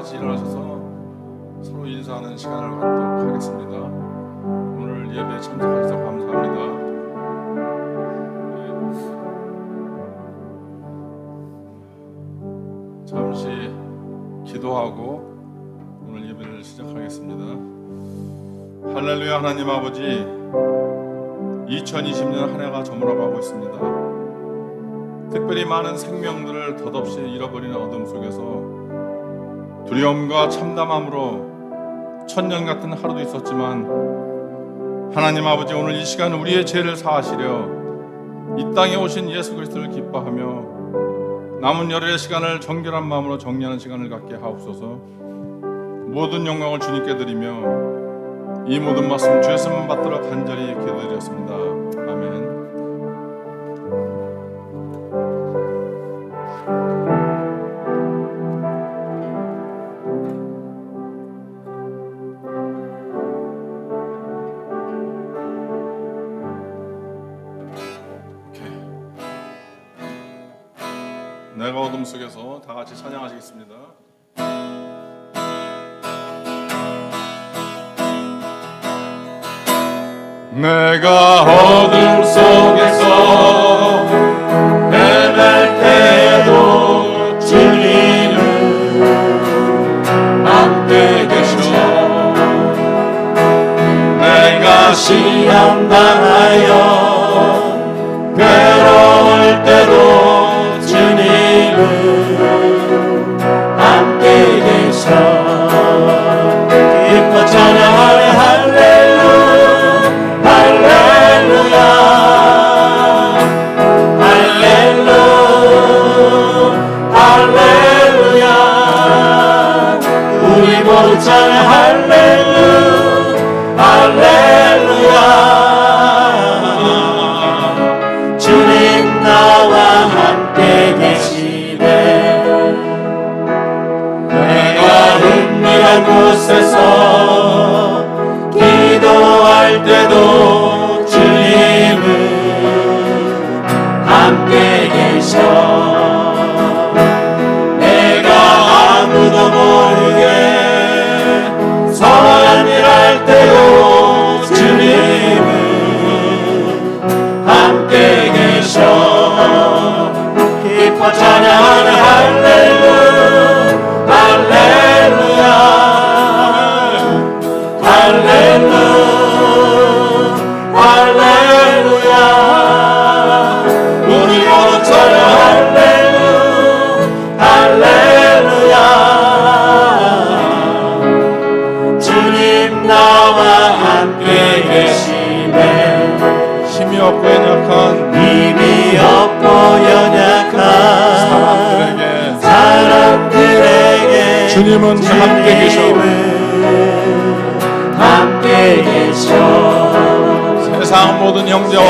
같이 일어나셔서 서로 인사하는 시간을 갖도록 하겠습니다. 오늘 예배에 참석하셔서 감사합니다. 잠시 기도하고 오늘 예배를 시작하겠습니다. 할렐루야. 하나님 아버지, 2020년 한 해가 저물어가고 있습니다. 특별히 많은 생명들을 덧없이 잃어버리는 어둠 속에서 두려움과 참담함으로 천년 같은 하루도 있었지만, 하나님 아버지, 오늘 이 시간 우리의 죄를 사하시려 이 땅에 오신 예수 그리스도를 기뻐하며 남은 열흘의 시간을 정결한 마음으로 정리하는 시간을 갖게 하옵소서. 모든 영광을 주님께 드리며 이 모든 말씀 주의 말씀 받들어 간절히 기도드렸습니다. 아멘. 내가 어둠 속에서 다 같이 찬양하시겠습니다. 내가 어둠 속에서 헤맬 때에도 주님은 함께 계셔. 내가 시험 당하여 괴로울 때도 주님은 함께 계셔. 기뻐 찬양하네 할렐루야, 할렐루야. 우리 모두 찬양 할렐루야. 주님 나와 함께 계시네. 내가 은밀한 곳에서 기도할 때도 주님은 함께 계셔. 내가 아무도 모르게 선한 일 할 때도 주님은 함께 계셔. 기뻐 찬양하는 할렐루야, 할렐루야. 우리 모두 찬양 할렐루야. 주님 나와 함께 계시네. 힘이 없고 연약한 사람들에게 주님은 함께 계셔. 함께 계셔. 세상 모든 형제와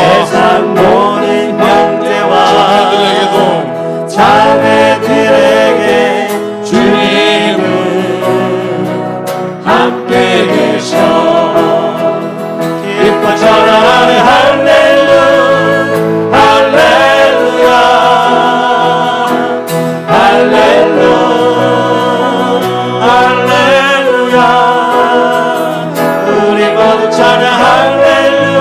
자매들에게 주님은 함께 계셔. 기뻐 전하네 할렐루야. 우리 모두 찬양 할렐루야.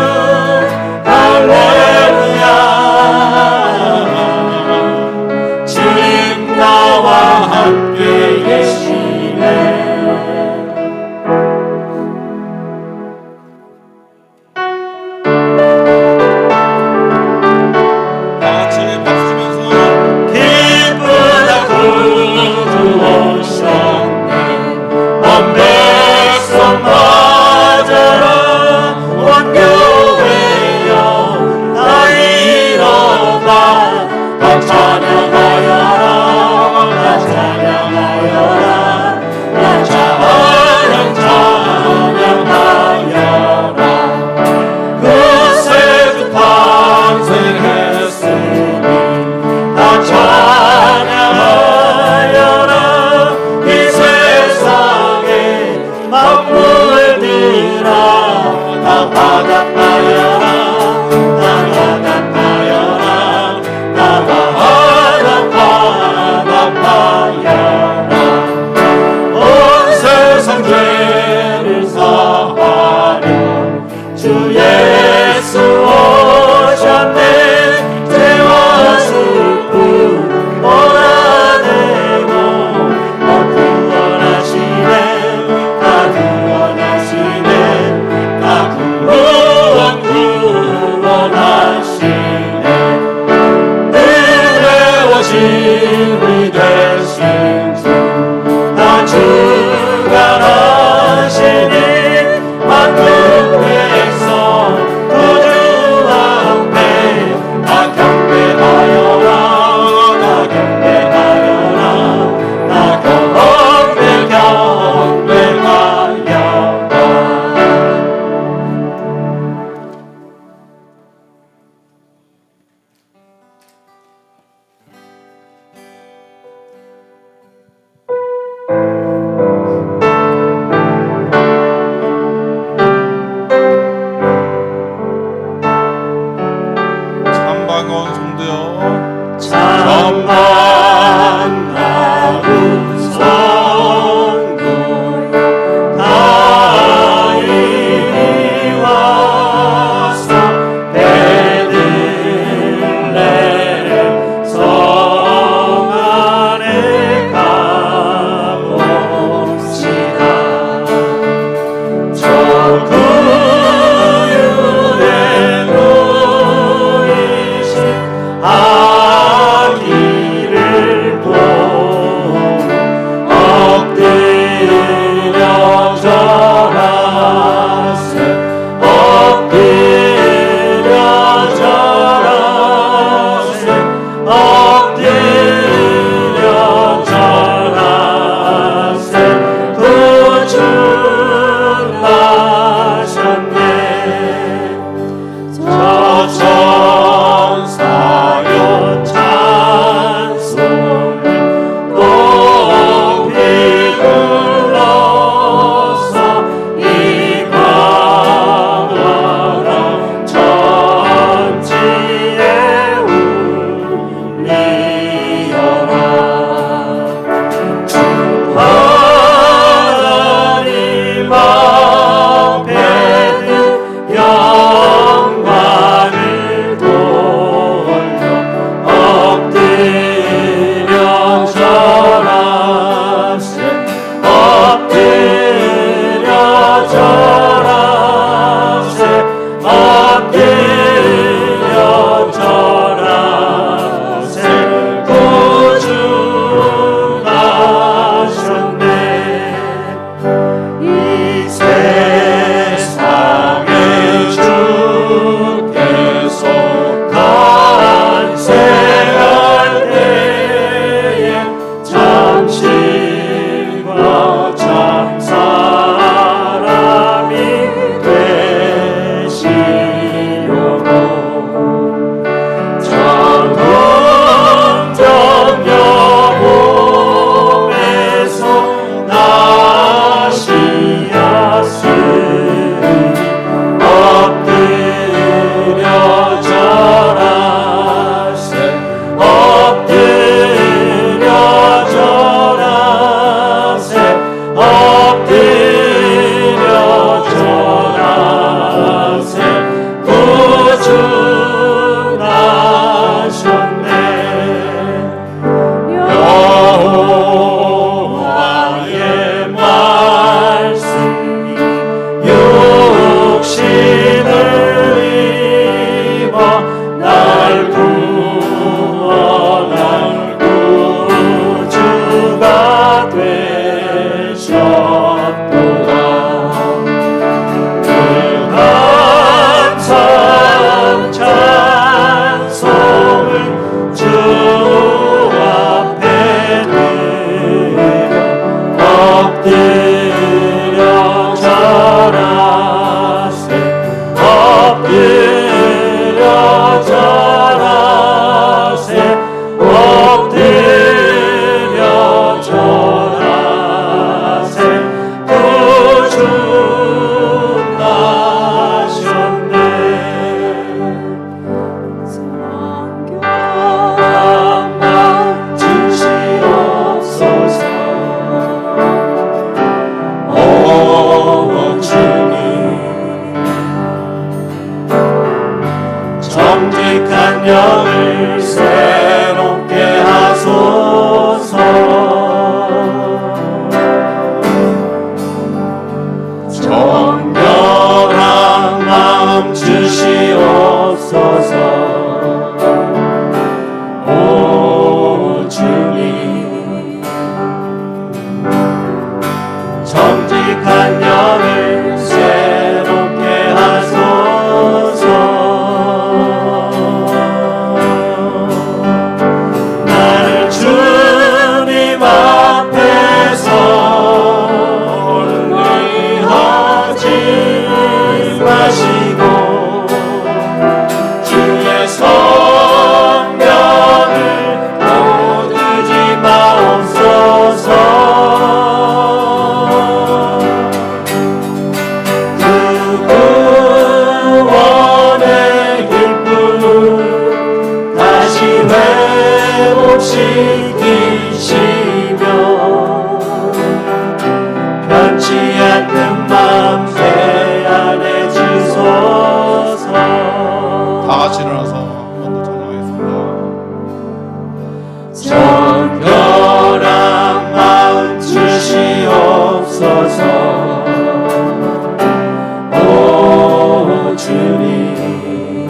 주님 나와 함께 계시네. 다 같이 박수 치면서 기쁘다 구주 오셨네. 온 백성 맞아라. 온 교회여 다 일어나 다 찬양하여라. 다 찬양하여라. 다 찬양하여라. 구세주 탄생했으니 다 찬양하여라. 이 세상에 만물들아 다 화답하여라. 다 화답하여라. 다 화답하여라. 만나고 성도여 다 이리 와서 베들레헴 성 안에 가봅시다. 저 구유에 누이신 아기 회복시키시며 변치 않는 맘 내 안에 주소서. 다 같이 일어나서 한번 더 찬양하겠습니다. 정결한 마음 주시옵소서. 오 주님,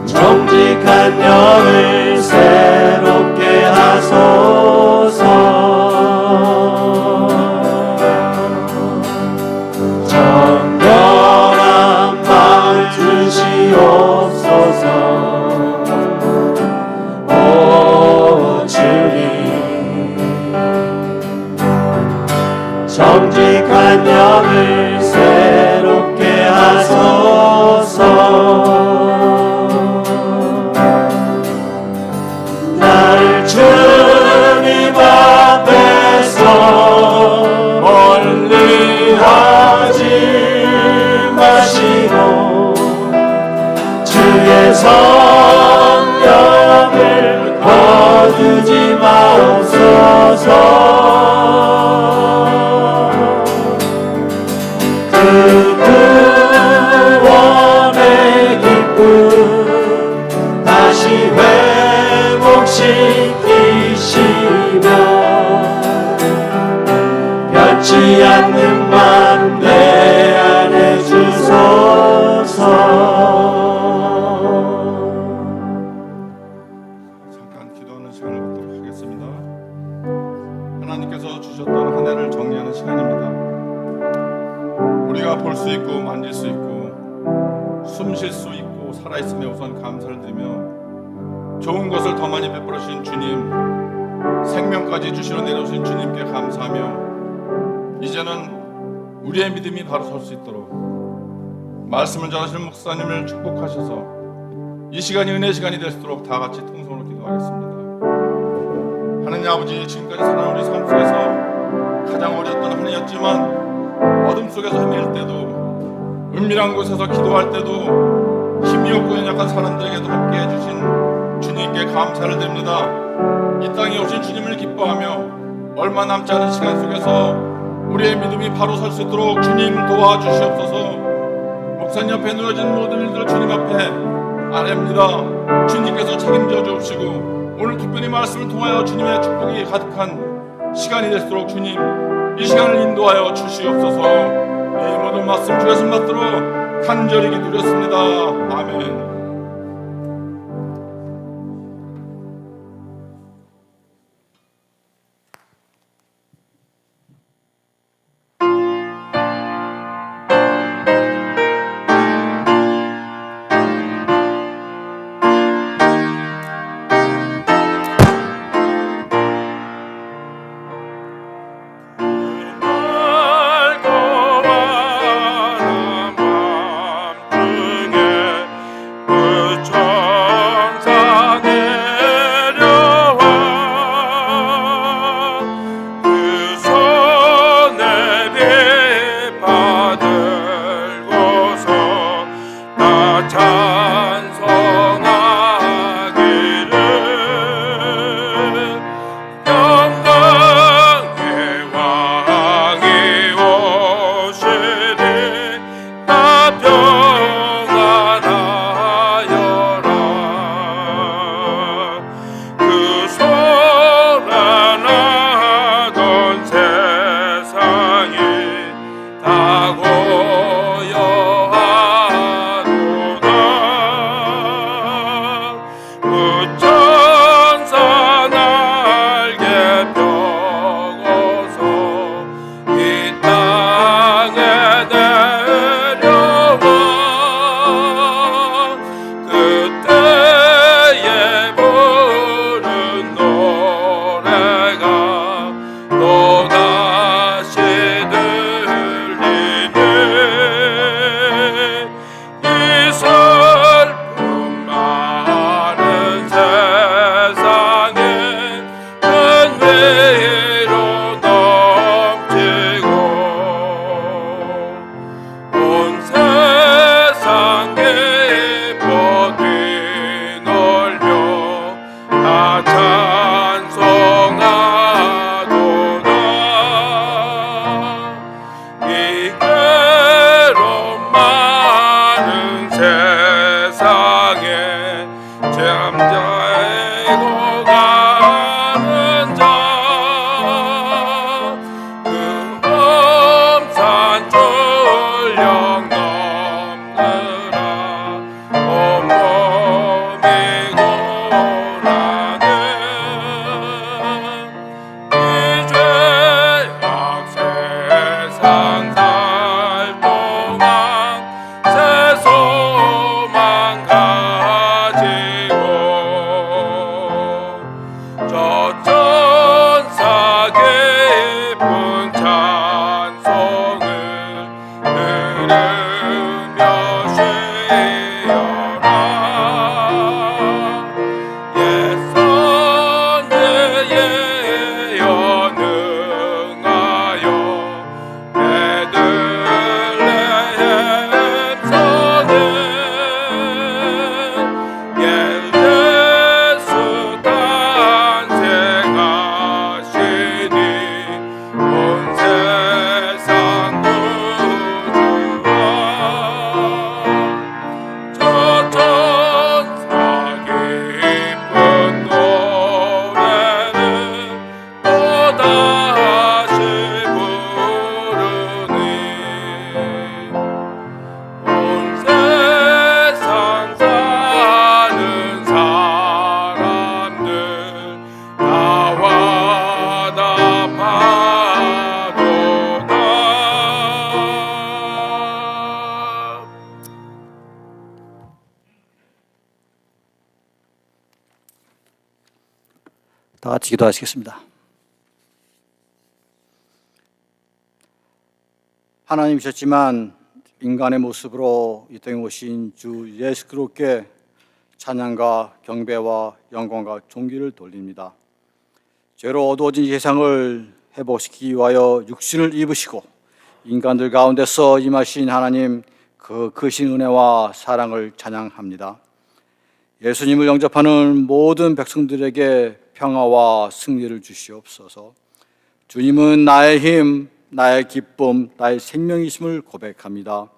정직한 영을 새롭게 하소서. 정결한 마음 주시옵소서. 오 주님, 정직한 영을 새롭게 하소서. 나를 주님 앞에서 멀리 하지 마시고 주의 성령을 거두지 마옵소서. 그 구원의 기쁨 다시 회복시키시며 변치 않는 맘 내 안에 주소서. 잠깐 기도하는 시간을 갖도록 하겠습니다. 하나님께서 주셨던 한 해를 정리하는 시간입니다. 우리가 볼 수 있고 만질 수 있고 숨 쉴 수 있고 살아있음에 우선 감사를 드리며 좋은 것을 더 많이 베풀어 주신 주님, 생명까지 주시러 내려오신 주님께 감사하며 이제는 우리의 믿음이 바로 설 수 있도록 말씀을 전하시는 목사님을 축복하셔서 이 시간이 은혜의 시간이 될 수 있도록 다 같이 통성으로 기도하겠습니다. 하나님 아버지, 지금까지 살아온 우리 삶 속에서 가장 어려웠던 한 해였지만 어둠 속에서 헤맬 때도 은밀한 곳에서 기도할 때도 힘이 없고 연약한 사람들에게도 함께 해주신 주님께 감사를 드립니다. 이 땅에 오신 주님을 기뻐하며 얼마 남지 않은 시간 속에서 우리의 믿음이 바로 설 수 있도록 주님 도와주시옵소서. 목사님 옆에 누워진 모든 일들 주님 앞에 아뢰입니다. 주님께서 책임져 주시고 오늘 특별히 말씀을 통하여 주님의 축복이 가득한 시간이 될수록 주님 이 시간을 인도하여 주시옵소서. 이 모든 말씀 주의 손 받들어 간절히 기도드렸습니다. 아멘. 찬송하도다. 이 괴로운 많은 세상에 잠자고 가는 자, 그 험산 전령 넘느라 온몸이 고라는 이 죄악 세상 살 동안 새 소망 가지고 저 천사 깊은 찬송을 들으며 쉬어라. 옛선제에 연응하여 베들레헴 성에 예수 탄생하시니 온 세상 구주와 저 천사 깊은 노래를 또다시 부르니 온 세상 사는 사람들 나와 답하도다. 다 같이 기도하시겠습니다. 하나님이셨지만 인간의 모습으로 이 땅에 오신 주 예수 그리스도께 찬양과 경배와 영광과 존귀를 돌립니다. 죄로 어두워진 이 세상을 회복시키기 위하여 육신을 입으시고 인간들 가운데서 임하신 하나님 그 크신 은혜와 사랑을 찬양합니다. 예수님을 영접하는 모든 백성들에게 평화와 승리를 주시옵소서. 주님은 나의 힘, 나의 기쁨, 나의 생명이심을 고백합니다.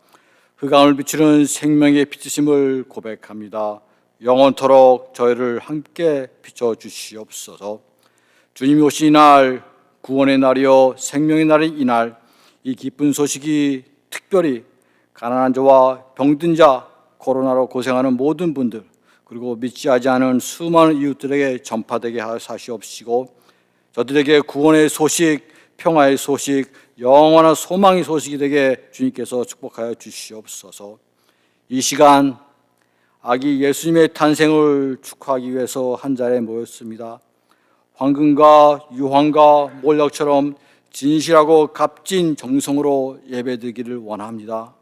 흑암을 비추는 생명의 빛이심을 고백합니다. 영원토록 저희를 함께 비춰주시옵소서. 주님이 오신 이날, 구원의 날이요 생명의 날인 이날, 이 기쁜 소식이 특별히 가난한 자와 병든 자, 코로나로 고생하는 모든 분들, 그리고 믿지 않은 수많은 이웃들에게 전파되게 하시옵시고 저들에게 구원의 소식, 평화의 소식, 영원한 소망의 소식이 되게 주님께서 축복하여 주시옵소서. 이 시간 아기 예수님의 탄생을 축하하기 위해서 한 자리에 모였습니다. 황금과 유황과 몰약처럼 진실하고 값진 정성으로 예배드리기를 원합니다.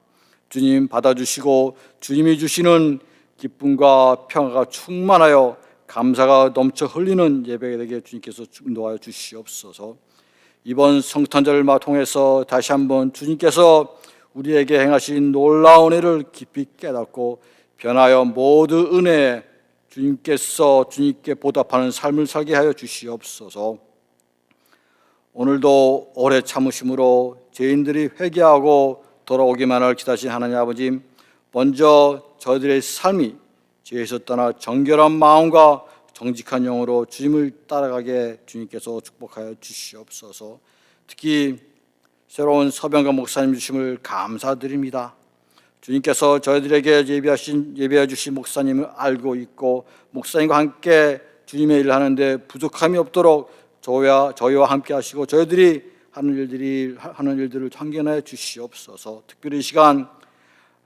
주님 받아주시고 주님이 주시는 기쁨과 평화가 충만하여 감사가 넘쳐 흘리는 예배가 되게 주님께서 인도하여 주시옵소서. 이번 성탄절을 통해서 다시 한번 주님께서 우리에게 행하신 놀라운 은혜를 깊이 깨닫고 변하여 모두 은혜에 주님께 보답하는 삶을 살게 하여 주시옵소서. 오늘도 오래 참으심으로 죄인들이 회개하고 돌아오기만을 기다리신 하나님 아버지, 먼저 저희들의 삶이 죄에서 떠나 정결한 마음과 정직한 영으로 주님을 따라가게 주님께서 축복하여 주시옵소서. 특히 새로운 서병관 목사님 주심을 감사드립니다. 주님께서 저희들에게 예비해 주신 목사님을 알고 있고 목사님과 함께 주님의 일을 하는데 부족함이 없도록 저희와 함께 하시고 저희들이 하는 일들을 참견해 주시옵소서. 특별히 이 시간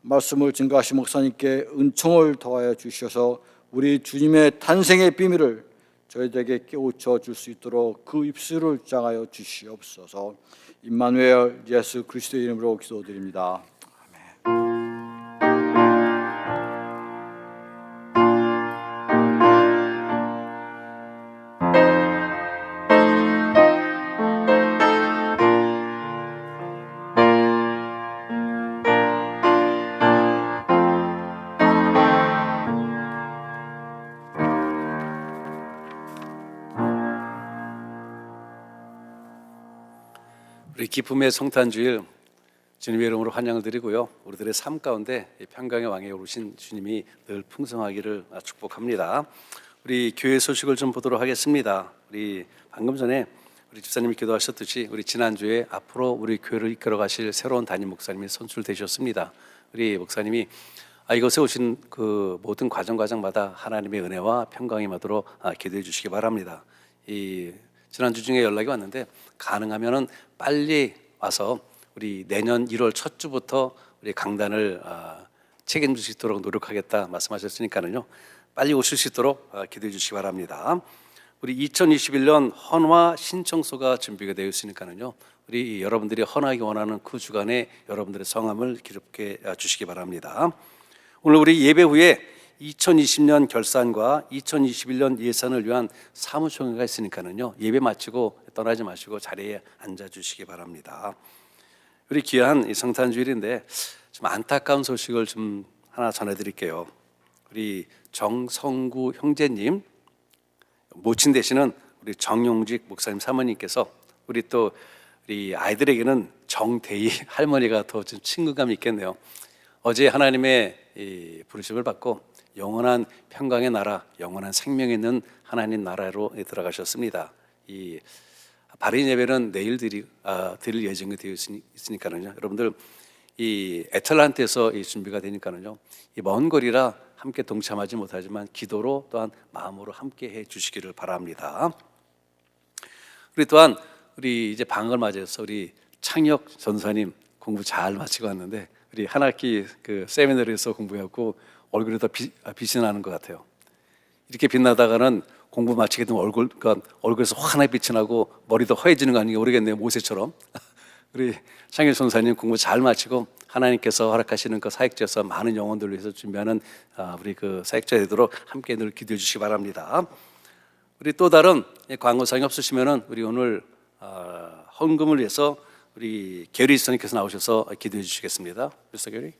말씀을 증거하신 목사님께 은총을 더하여 주셔서 우리 주님의 탄생의 비밀을 저희들에게 깨우쳐 줄 수 있도록 그 입술을 장하여 주시옵소서. 임마누엘 예수 그리스도의 이름으로 기도드립니다. 우리 기쁨의 성탄주일 주님의 이름으로 환영을 드리고요. 우리들의 삶 가운데 평강의 왕에 오르신 주님이 늘 풍성하기를 축복합니다. 우리 교회 소식을 좀 보도록 하겠습니다. 우리 방금 전에 우리 집사님이 기도하셨듯이 우리 지난주에 앞으로 우리 교회를 이끌어 가실 새로운 담임 목사님이 선출되셨습니다. 우리 목사님이 이곳에 오신 그 모든 과정마다 하나님의 은혜와 평강이 임하도록 기도해 주시기 바랍니다. 이 지난주 중에 연락이 왔는데 가능하면은 빨리 와서 우리 내년 1월 첫 주부터 우리 강단을 책임질 수 있도록 노력하겠다 말씀하셨으니까는요. 빨리 오실 수 있도록 기도해 주시기 바랍니다. 우리 2021년 헌화 신청서가 준비가 되어 있으니까는요. 우리 여러분들이 헌화하기 원하는 그 주간에 여러분들의 성함을 기록해 주시기 바랍니다. 오늘 우리 예배 후에 2020년 결산과 2021년 예산을 위한 사무총회가 있으니까는요. 예배 마치고 떠나지 마시고 자리에 앉아 주시기 바랍니다. 우리 귀한 이 성탄주일인데 좀 안타까운 소식을 좀 하나 전해드릴게요. 우리 정성구 형제님 모친 되시는 우리 정용직 목사님 사모님께서 우리 아이들에게는 정대희 할머니가 더 좀 친근감이 있겠네요. 어제 하나님의 이 부르심을 받고 영원한 평강의 나라, 영원한 생명이 있는 하나님 나라로 들어가셨습니다. 이 발인 예배는 내일 드릴 예정이 되어 있으니까는요. 여러분들 이 애틀란트에서 이 준비가 되니까는요. 이 먼 거리라 함께 동참하지 못하지만 기도로 또한 마음으로 함께 해 주시기를 바랍니다. 우리 또한 우리 이제 방학을 맞이해서 우리 창혁 전사님 공부 잘 마치고 왔는데 우리 한 학기 그 세미나리에서 공부했고 얼굴이 더 빛이 나는 것 같아요. 이렇게 빛나다가는 공부 마치게 되면 얼굴에서 환하게 빛이 나고 머리도 허해지는 거 아닌가 모르겠네요. 모세처럼. 우리 창일 전사님 공부 잘 마치고 하나님께서 허락하시는 그 사역자에서 많은 영혼들을 위해서 준비하는 우리 그 사역자 되도록 함께 늘 기도해 주시기 바랍니다. 우리 또 다른 광고사항이 없으시면은 우리 오늘 헌금을 위해서 우리 게리 선생님께서 나오셔서 기도해 주시겠습니다. 미스터 게리.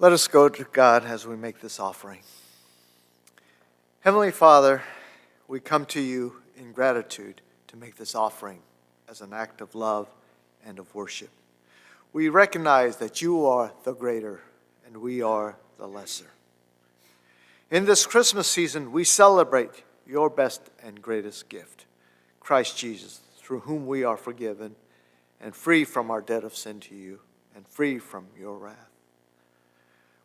Let us go to God as we make this offering. Heavenly Father, we come to you in gratitude to make this offering as an act of love and of worship. We recognize that you are the greater and we are the lesser. In this Christmas season, we celebrate your best and greatest gift, Christ Jesus, through whom we are forgiven and free from our debt of sin to you and free from your wrath.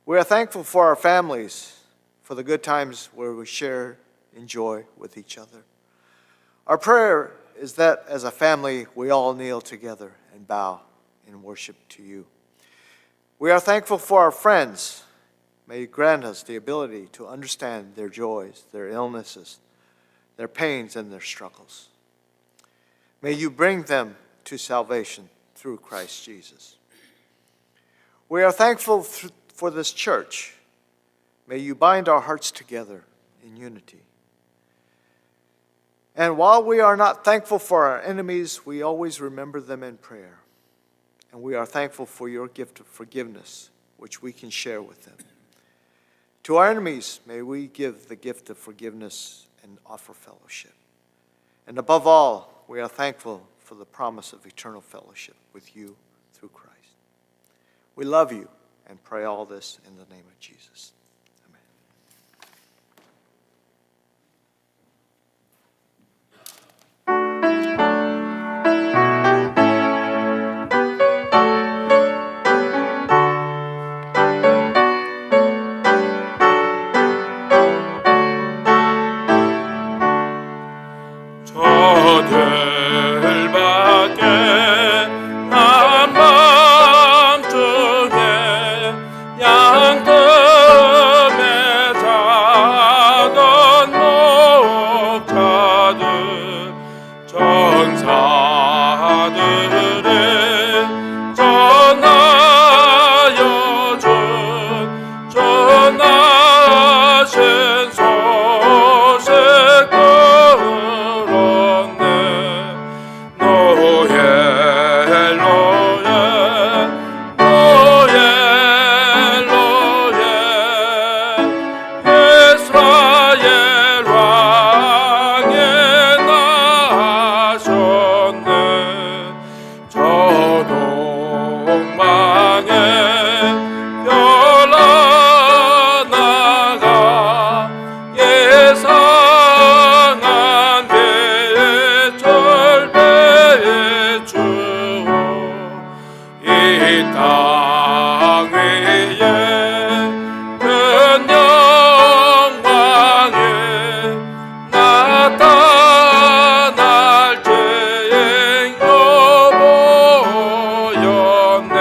We are thankful for our families, for the good times where we share in joy with each other. Our prayer is that as a family, we all kneel together and bow in worship to you. We are thankful for our friends. May you grant us the ability to understand their joys, their illnesses, their pains, and their struggles. May you bring them to salvation through Christ Jesus. We are thankful for this church. May you bind our hearts together in unity. And while we are not thankful for our enemies, we always remember them in prayer. And we are thankful for your gift of forgiveness, which we can share with them. To our enemies, may we give the gift of forgiveness and offer fellowship. And above all, we are thankful for the promise of eternal fellowship with you through Christ. We love you and pray all this in the name of Jesus. Amen. 저들밖에 한밤중에 양금에 자던 목자들 전사들의 전하여준 전하신 소식 들었네. 노예 노예 땅 위에 큰 영광에 나타날 때에 여보였네.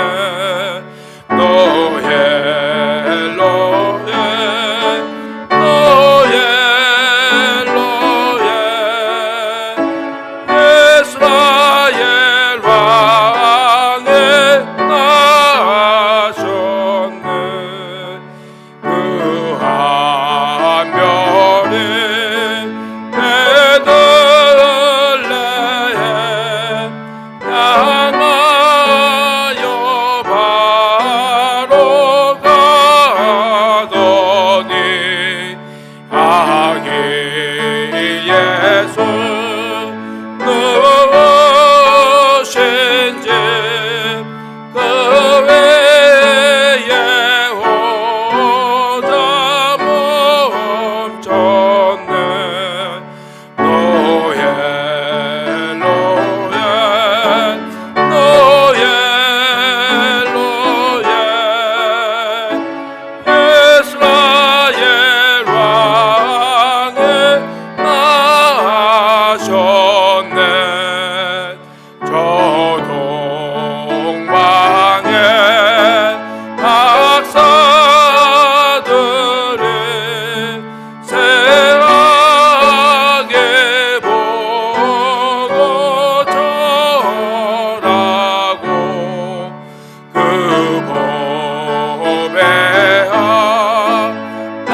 노예 노예 노예 노예 이스라엘 왕에 나셨네. 그 하늘에 베들레헴 향하여 바로 가더니 아기 예수 누구신지 그 외에 오자 멈췄네. 노예 노예 노예 노예 이스라엘 왕에 나셨네. 저 동방의 박사들이 새하게 보고 절하고 그 보배하 다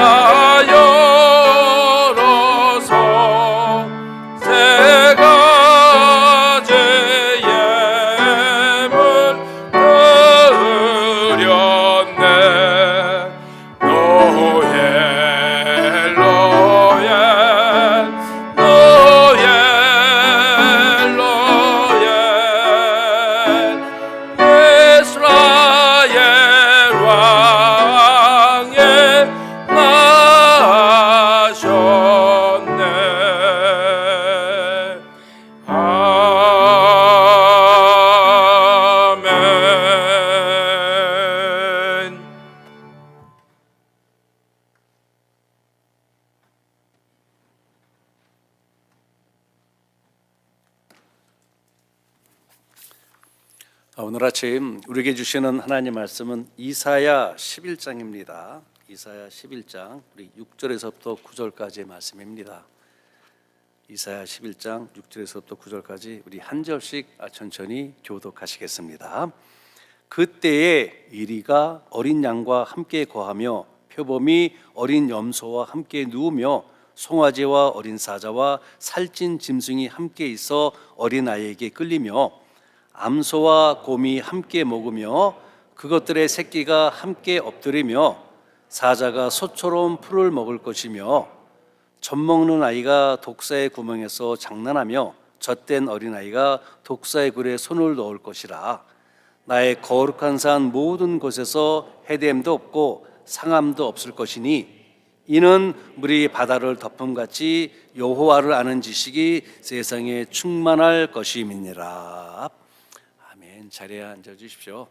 열어서 세 가지 예물 드렸네. 노예 노예 노예 노예 이스라엘 왕에 나셨네. 아멘. 오늘 아침 우리에게 주시는 하나님 말씀은 이사야 11장입니다. 이사야 11장 우리 6절에서부터 9절까지의 말씀입니다. 이사야 11장 6절에서부터 9절까지 우리 한 절씩 천천히 교독하시겠습니다. 그때에 이리가 어린 양과 함께 거하며 표범이 어린 염소와 함께 누우며 송아지와 어린 사자와 살찐 짐승이 함께 있어 어린 아이에게 끌리며 암소와 곰이 함께 먹으며 그것들의 새끼가 함께 엎드리며 사자가 소처럼 풀을 먹을 것이며 젖먹는 아이가 독사의 구멍에서 장난하며 젖된 어린아이가 독사의 굴에 손을 넣을 것이라. 나의 거룩한 산 모든 곳에서 헤댐도 없고 상함도 없을 것이니 이는 물이 바다를 덮음같이 여호와를 아는 지식이 세상에 충만할 것임이니라. 아멘. 자리에 앉아주십시오.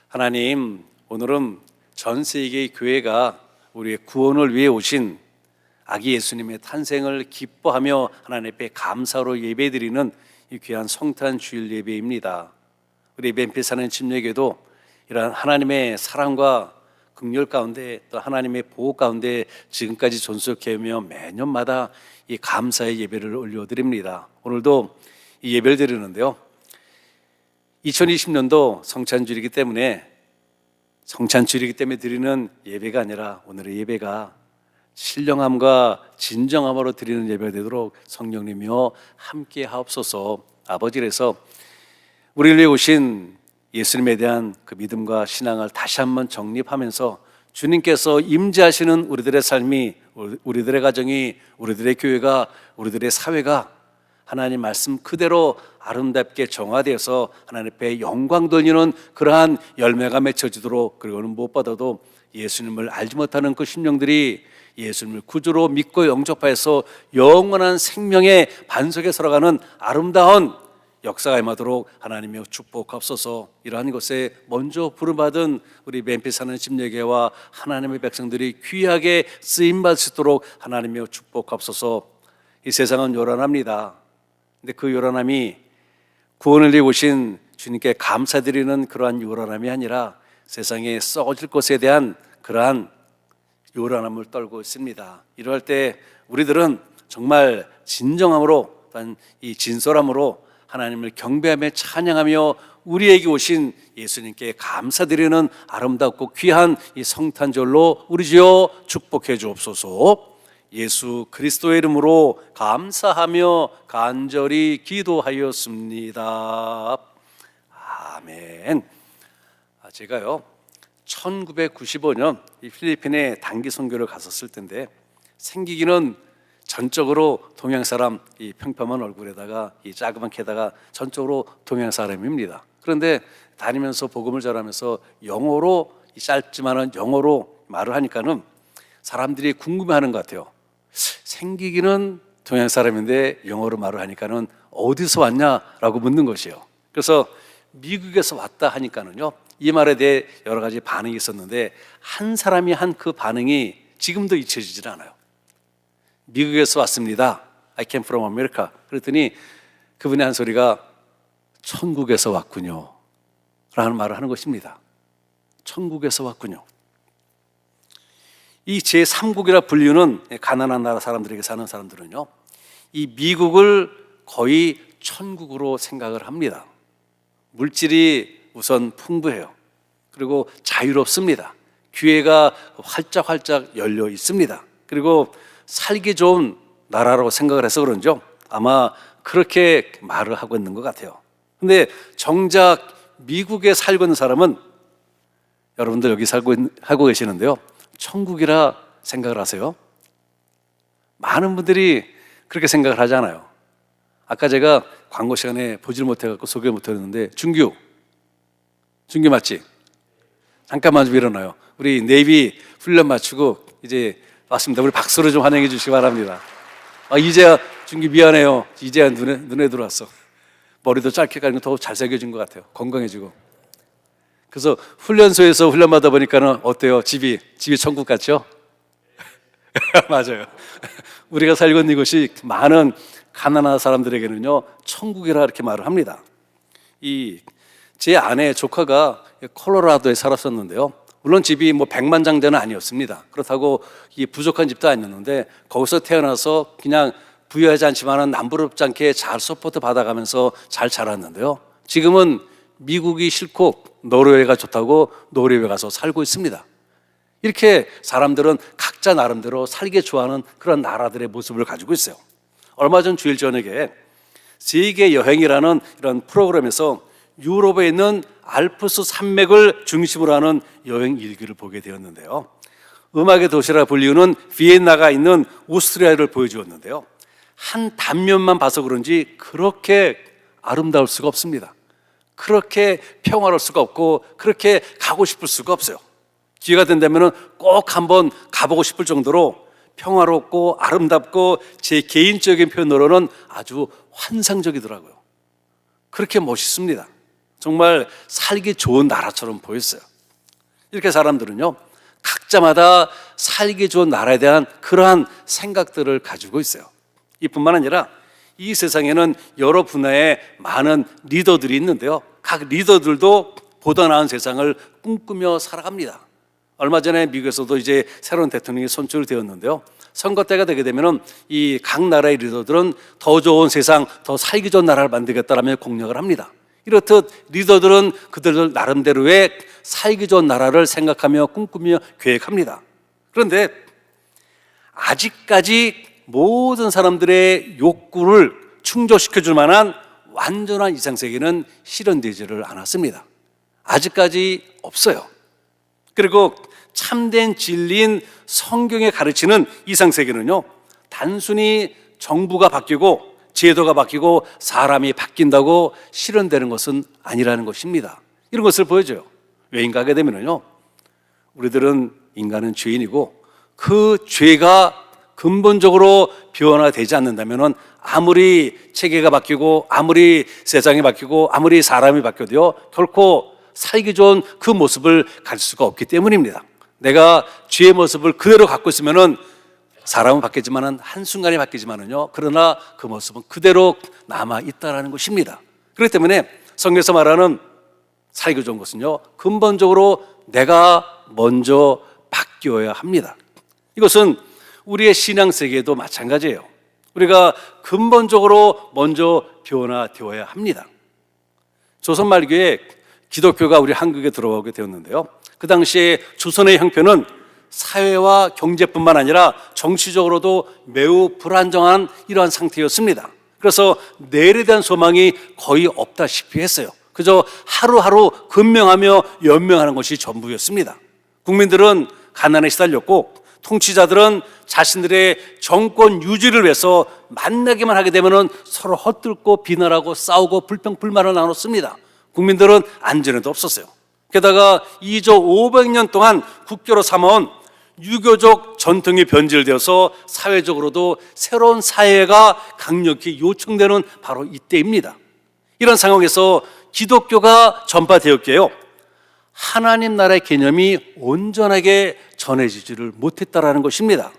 하나님, 오늘은 전 세계의 교회가 우리의 구원을 위해 오신 아기 예수님의 탄생을 기뻐하며 하나님 앞에 감사로 예배드리는 이 귀한 성탄 주일 예배입니다. 우리 맨필 사는 침례교도 이러한 하나님의 사랑과 긍휼 가운데 또 하나님의 보호 가운데 지금까지 존속해오며 매년마다 이 감사의 예배를 올려드립니다. 오늘도 이 예배를 드리는데요, 2020년도 성찬주일이기 때문에 드리는 예배가 아니라 오늘의 예배가 신령함과 진정함으로 드리는 예배가 되도록 성령님이여 함께 하옵소서. 아버지께서 우리를 위해 오신 예수님에 대한 그 믿음과 신앙을 다시 한번 정립하면서 주님께서 임재하시는 우리들의 삶이, 우리들의 가정이, 우리들의 교회가, 우리들의 사회가 하나님 말씀 그대로 아름답게 정화되어서 하나님 앞에 영광 돌리는 그러한 열매가 맺혀지도록, 그리고는 무엇보다도 예수님을 알지 못하는 그 심령들이 예수님을 구주로 믿고 영접하여서 영원한 생명의 반석에 살아가는 아름다운 역사가 임하도록 하나님의 축복하옵소서. 이러한 것에 먼저 부름받은 우리 멤피스 사는 심령교회와 하나님의 백성들이 귀하게 쓰임받을 수 있도록 하나님의 축복하옵소서. 이 세상은 요란합니다. 근데 그 요란함이 구원을 위해 오신 주님께 감사드리는 그러한 요란함이 아니라 세상에 썩어질 것에 대한 그러한 요란함을 떨고 있습니다. 이럴 때 우리들은 정말 진정함으로 또한 이 진솔함으로 하나님을 경배하며 찬양하며 우리에게 오신 예수님께 감사드리는 아름답고 귀한 이 성탄절로 우리 주여 축복해 주옵소서. 예수 그리스도의 이름으로 감사하며 간절히 기도하였습니다. 아멘. 제가요 1995년 이 필리핀에 단기 선교를 갔었을 텐데 생기기는 전적으로 동양 사람, 이 평평한 얼굴에다가 이 자그맣게다가 전적으로 동양 사람입니다. 그런데 다니면서 복음을 전하면서 영어로 이 짧지만은 영어로 말을 하니까는 사람들이 궁금해하는 것 같아요. 생기기는 동양 사람인데 영어로 말을 하니까는 어디서 왔냐라고 묻는 것이요. 그래서 미국에서 왔다 하니까는요 이 말에 대해 여러 가지 반응이 있었는데 한 사람이 한 그 반응이 지금도 잊혀지질 않아요. 미국에서 왔습니다. I came from America. 그랬더니 그분의 한 소리가 천국에서 왔군요 라는 말을 하는 것입니다. 천국에서 왔군요. 이 제3국이라 불리는 가난한 나라 사람들에게 사는 사람들은요 이 미국을 거의 천국으로 생각을 합니다. 물질이 우선 풍부해요. 그리고 자유롭습니다. 기회가 활짝활짝 열려 있습니다. 그리고 살기 좋은 나라라고 생각을 해서 그런죠 아마 그렇게 말을 하고 있는 것 같아요. 근데 정작 미국에 살고 있는 사람은 여러분들 여기 하고 계시는데요 천국이라 생각을 하세요? 많은 분들이 그렇게 생각을 하잖아요. 아까 제가 광고 시간에 보질 못해갖고 소개 못했는데 준규 맞지? 잠깐만 좀 일어나요. 우리 네이비 훈련 마치고 이제 왔습니다. 우리 박수로 좀 환영해 주시기 바랍니다. 이제야 준규 미안해요. 이제야 눈에 들어왔어. 머리도 짧게 가는 거 더 잘생겨진 것 같아요. 건강해지고. 그래서 훈련소에서 훈련받아 보니까는 어때요? 집이 천국 같죠? 맞아요. 우리가 살고 있는 이곳이 많은 가난한 사람들에게는요 천국이라 이렇게 말을 합니다. 제 아내 조카가 콜로라도에 살았었는데요. 물론 집이 뭐 백만장자는 아니었습니다. 그렇다고 이 부족한 집도 아니었는데 거기서 태어나서 그냥 부유하지 않지만은 남부럽지 않게 잘 서포트 받아가면서 잘 자랐는데요. 지금은 미국이 싫고 노르웨이가 좋다고 노르웨이 가서 살고 있습니다. 이렇게 사람들은 각자 나름대로 살기 좋아하는 그런 나라들의 모습을 가지고 있어요. 얼마 전 주일 저녁에 세계 여행이라는 이런 프로그램에서 유럽에 있는 알프스 산맥을 중심으로 하는 여행 일기를 보게 되었는데요. 음악의 도시라 불리우는 비엔나가 있는 오스트리아를 보여주었는데요. 한 단면만 봐서 그런지 그렇게 아름다울 수가 없습니다. 그렇게 평화로울 수가 없고 그렇게 가고 싶을 수가 없어요. 기회가 된다면 꼭 한번 가보고 싶을 정도로 평화롭고 아름답고 제 개인적인 표현으로는 아주 환상적이더라고요. 그렇게 멋있습니다. 정말 살기 좋은 나라처럼 보였어요. 이렇게 사람들은요 각자마다 살기 좋은 나라에 대한 그러한 생각들을 가지고 있어요. 이뿐만 아니라 이 세상에는 여러 분야의 많은 리더들이 있는데요 각 리더들도 보다 나은 세상을 꿈꾸며 살아갑니다. 얼마 전에 미국에서도 이제 새로운 대통령이 선출이 되었는데요 선거 때가 되게 되면 이 각 나라의 리더들은 더 좋은 세상, 더 살기 좋은 나라를 만들겠다라며 공약을 합니다. 이렇듯 리더들은 그들 나름대로의 살기 좋은 나라를 생각하며 꿈꾸며 계획합니다. 그런데 아직까지 모든 사람들의 욕구를 충족시켜줄 만한 완전한 이상세계는 실현되지를 않았습니다. 아직까지 없어요. 그리고 참된 진리인 성경에 가르치는 이상세계는요 단순히 정부가 바뀌고 제도가 바뀌고 사람이 바뀐다고 실현되는 것은 아니라는 것입니다. 이런 것을 보여줘요. 왜인가 하게 되면요 우리들은 인간은 죄인이고 그 죄가 근본적으로 변화되지 않는다면 아무리 체계가 바뀌고 아무리 세상이 바뀌고 아무리 사람이 바뀌어도요, 결코 살기 좋은 그 모습을 가질 수가 없기 때문입니다. 내가 죄의 모습을 그대로 갖고 있으면은 사람은 바뀌지만은 한순간에 바뀌지만은요, 그러나 그 모습은 그대로 남아 있다라는 것입니다. 그렇기 때문에 성경에서 말하는 살기 좋은 것은요, 근본적으로 내가 먼저 바뀌어야 합니다. 이것은 우리의 신앙 세계에도 마찬가지예요. 우리가 근본적으로 먼저 변화되어야 합니다. 조선 말기에 기독교가 우리 한국에 들어오게 되었는데요, 그 당시에 조선의 형편은 사회와 경제뿐만 아니라 정치적으로도 매우 불안정한 이러한 상태였습니다. 그래서 내일에 대한 소망이 거의 없다시피 했어요. 그저 하루하루 근명하며 연명하는 것이 전부였습니다. 국민들은 가난에 시달렸고 통치자들은 자신들의 정권 유지를 위해서 만나기만 하게 되면 서로 헛들고 비난하고 싸우고 불평불만을 나눴습니다. 국민들은 안전에도 없었어요. 게다가 2조 500년 동안 국교로 삼아온 유교적 전통이 변질되어서 사회적으로도 새로운 사회가 강력히 요청되는 바로 이때입니다. 이런 상황에서 기독교가 전파되었기에요, 하나님 나라의 개념이 온전하게 전해지지를 못했다라는 것입니다.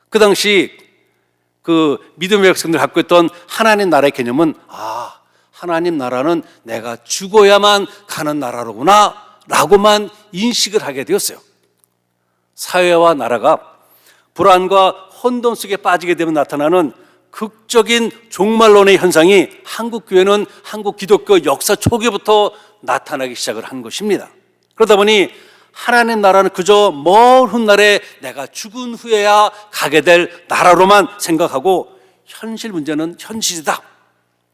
그 당시 그 믿음의 백성들 갖고 있던 하나님 나라의 개념은, 하나님 나라는 내가 죽어야만 가는 나라로구나 라고만 인식을 하게 되었어요. 사회와 나라가 불안과 혼돈 속에 빠지게 되면 나타나는 극적인 종말론의 현상이 한국 교회는 한국 기독교 역사 초기부터 나타나기 시작을 한 것입니다. 그러다 보니 하나님 나라는 그저 먼 훗날에 내가 죽은 후에야 가게 될 나라로만 생각하고 현실 문제는 현실이다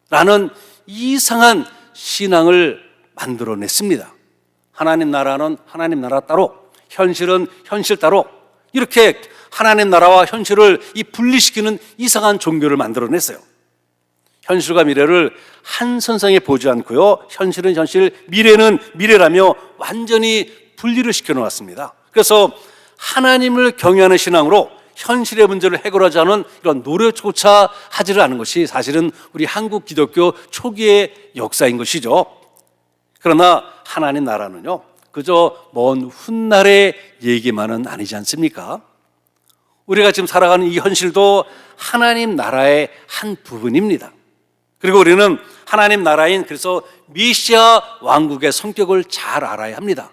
라는 이상한 신앙을 만들어냈습니다. 하나님 나라는 하나님 나라 따로, 현실은 현실 따로, 이렇게 하나님 나라와 현실을 분리시키는 이상한 종교를 만들어냈어요. 현실과 미래를 한 선상에 보지 않고요, 현실은 현실, 미래는 미래라며 완전히 분리를 시켜놓았습니다. 그래서 하나님을 경외하는 신앙으로 현실의 문제를 해결하지 않은 이런 노력조차 하지를 않은 것이 사실은 우리 한국 기독교 초기의 역사인 것이죠. 그러나 하나님 나라는요, 그저 먼 훗날의 얘기만은 아니지 않습니까? 우리가 지금 살아가는 이 현실도 하나님 나라의 한 부분입니다. 그리고 우리는 하나님 나라인, 그래서 메시아 왕국의 성격을 잘 알아야 합니다.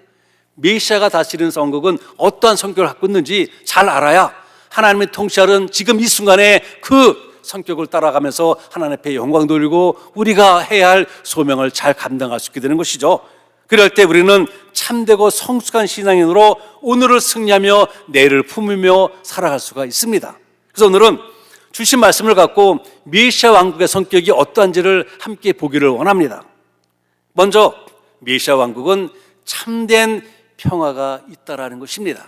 메시아가 다스리는 왕국은 어떠한 성격을 갖고 있는지 잘 알아야 하나님의 통치하는 지금 이 순간에 그 성격을 따라가면서 하나님 앞에 영광 돌리고 우리가 해야 할 소명을 잘 감당할 수 있게 되는 것이죠. 그럴 때 우리는 참되고 성숙한 신앙인으로 오늘을 승리하며 내일을 품으며 살아갈 수가 있습니다. 그래서 오늘은 주신 말씀을 갖고 메시아 왕국의 성격이 어떠한지를 함께 보기를 원합니다. 먼저 메시아 왕국은 참된 평화가 있다라는 것입니다.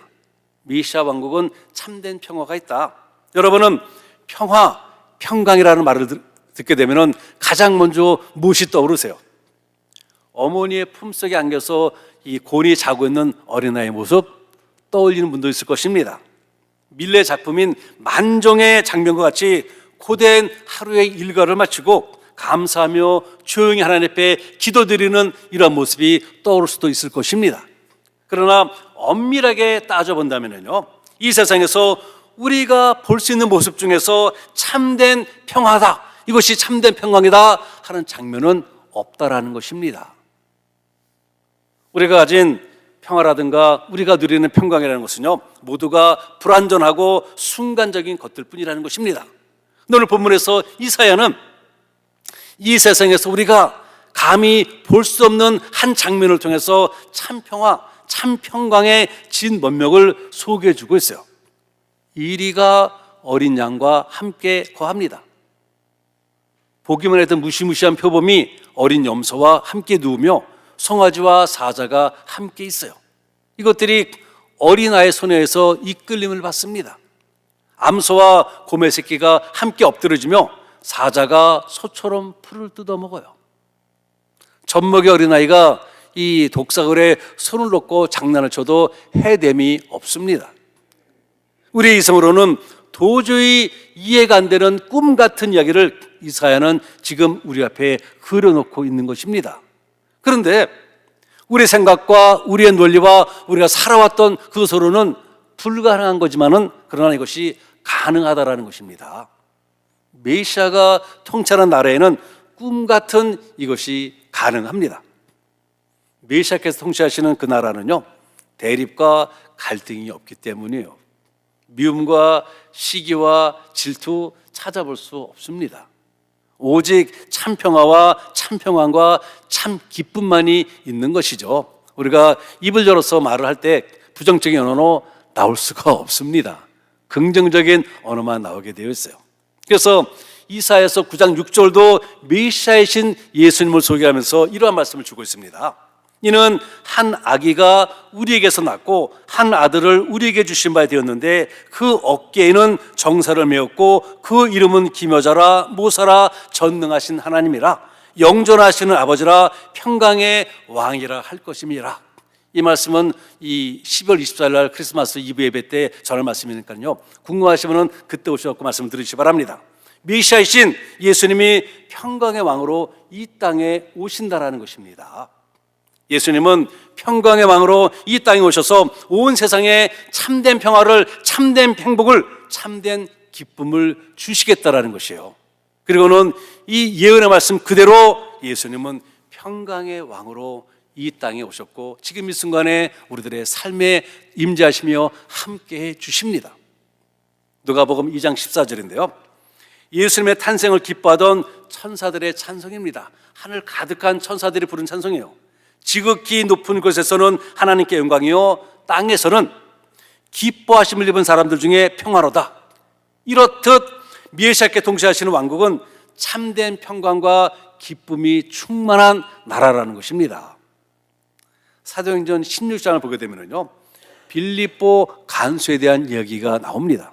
메시아 왕국은 참된 평화가 있다. 여러분은 평화, 평강이라는 말을 듣게 되면 가장 먼저 무엇이 떠오르세요? 어머니의 품속에 안겨서 이 곤히 자고 있는 어린아이의 모습 떠올리는 분도 있을 것입니다. 밀레 작품인 만종의 장면과 같이 고된 하루의 일과를 마치고 감사하며 조용히 하나님 앞에 기도드리는 이런 모습이 떠오를 수도 있을 것입니다. 그러나 엄밀하게 따져본다면요, 이 세상에서 우리가 볼 수 있는 모습 중에서 참된 평화다, 이것이 참된 평강이다 하는 장면은 없다라는 것입니다. 우리가 가진 평화라든가 우리가 누리는 평강이라는 것은요, 모두가 불완전하고 순간적인 것들 뿐이라는 것입니다. 오늘 본문에서 이사야는 이 세상에서 우리가 감히 볼 수 없는 한 장면을 통해서 참 평화, 참 평강의 진면목을 소개해 주고 있어요. 이리가 어린 양과 함께 거합니다. 보기만 해도 무시무시한 표범이 어린 염소와 함께 누우며 송아지와 사자가 함께 있어요. 이것들이 어린아이의 손에서 이끌림을 받습니다. 암소와 곰의 새끼가 함께 엎드려지며 사자가 소처럼 풀을 뜯어먹어요. 젖먹이 어린아이가 이 독사글에 손을 놓고 장난을 쳐도 해됨이 없습니다. 우리의 이성으로는 도저히 이해가 안 되는 꿈 같은 이야기를 이사야는 지금 우리 앞에 그려놓고 있는 것입니다. 그런데 우리 생각과 우리의 논리와 우리가 살아왔던 그것으로는 불가능한 거지만은 그러나 이것이 가능하다라는 것입니다. 메시아가 통치하는 나라에는 꿈 같은 이것이 가능합니다. 메시아께서 통치하시는 그 나라는요, 대립과 갈등이 없기 때문이에요. 미움과 시기와 질투 찾아볼 수 없습니다. 오직 참 평화와 참 평안과 참 기쁨만이 있는 것이죠. 우리가 입을 열어서 말을 할 때 부정적인 언어로 나올 수가 없습니다. 긍정적인 언어만 나오게 되어 있어요. 그래서 이사야서 9장 6절도 메시아이신 예수님을 소개하면서 이러한 말씀을 주고 있습니다. 이는 한 아기가 우리에게서 낳고 한 아들을 우리에게 주신 바 되었는데 그 어깨에는 정사를 메었고 그 이름은 기묘자라 모사라 전능하신 하나님이라 영존하시는 아버지라 평강의 왕이라 할 것임이라. 이 말씀은 이 12월 24일 날 크리스마스 이브 예배 때 전할 말씀이니까요, 궁금하시면 그때 오셔서 말씀 들으시기 바랍니다. 메시아이신 예수님이 평강의 왕으로 이 땅에 오신다라는 것입니다. 예수님은 평강의 왕으로 이 땅에 오셔서 온 세상에 참된 평화를, 참된 행복을, 참된 기쁨을 주시겠다라는 것이에요. 그리고는 이 예언의 말씀 그대로 예수님은 평강의 왕으로 이 땅에 오셨고 지금 이 순간에 우리들의 삶에 임재하시며 함께해 주십니다. 누가복음 2장 14절인데요. 예수님의 탄생을 기뻐하던 천사들의 찬송입니다. 하늘 가득한 천사들이 부른 찬송이에요. 지극히 높은 곳에서는 하나님께 영광이요 땅에서는 기뻐하심을 입은 사람들 중에 평화로다. 이렇듯 메시아께 통치하시는 왕국은 참된 평강과 기쁨이 충만한 나라라는 것입니다. 사도행전 16장을 보게 되면요, 빌립보 간수에 대한 이야기가 나옵니다.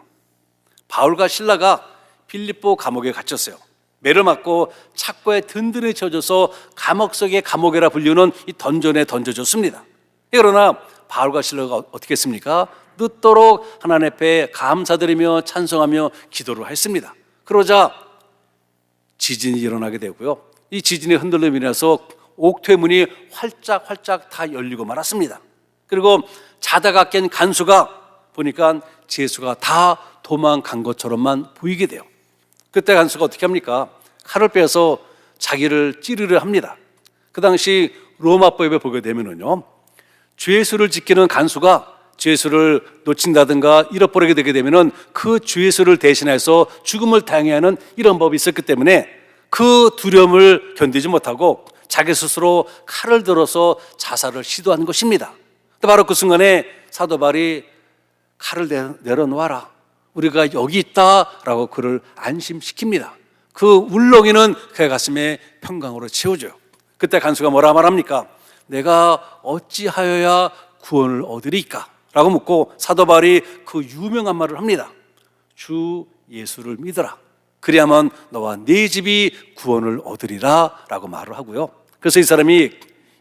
바울과 실라가 빌립보 감옥에 갇혔어요. 매를 맞고 착고에 든든히 쳐져서 감옥 속의 감옥이라 불리는 이 던전에 던져졌습니다. 그러나 바울과 실라가 어떻게 했습니까? 늦도록 하나님 앞에 감사드리며 찬송하며 기도를 했습니다. 그러자 지진이 일어나게 되고요, 이 지진의 흔들림이 인해서 옥퇴문이 활짝 다 열리고 말았습니다. 그리고 자다가 깬 간수가 보니까 제수가 다 도망간 것처럼만 보이게 돼요. 그때 간수가 어떻게 합니까? 칼을 빼서 자기를 찌르려 합니다. 그 당시 로마법에 보게 되면은요, 죄수를 지키는 간수가 죄수를 놓친다든가 잃어버리게 되게 되면은 그 죄수를 대신해서 죽음을 당해야 하는 이런 법이 있었기 때문에 그 두려움을 견디지 못하고 자기 스스로 칼을 들어서 자살을 시도한 것입니다. 바로 그 순간에 사도 바울이 칼을 내려놓아라, 우리가 여기 있다라고 그를 안심시킵니다. 그 울렁이는 그의 가슴에 평강으로 채워져요. 그때 간수가 뭐라 말합니까? 내가 어찌하여야 구원을 얻으리까? 라고 묻고 사도 바울이 그 유명한 말을 합니다. 주 예수를 믿어라, 그리하면 너와 네 집이 구원을 얻으리라 라고 말을 하고요. 그래서 이 사람이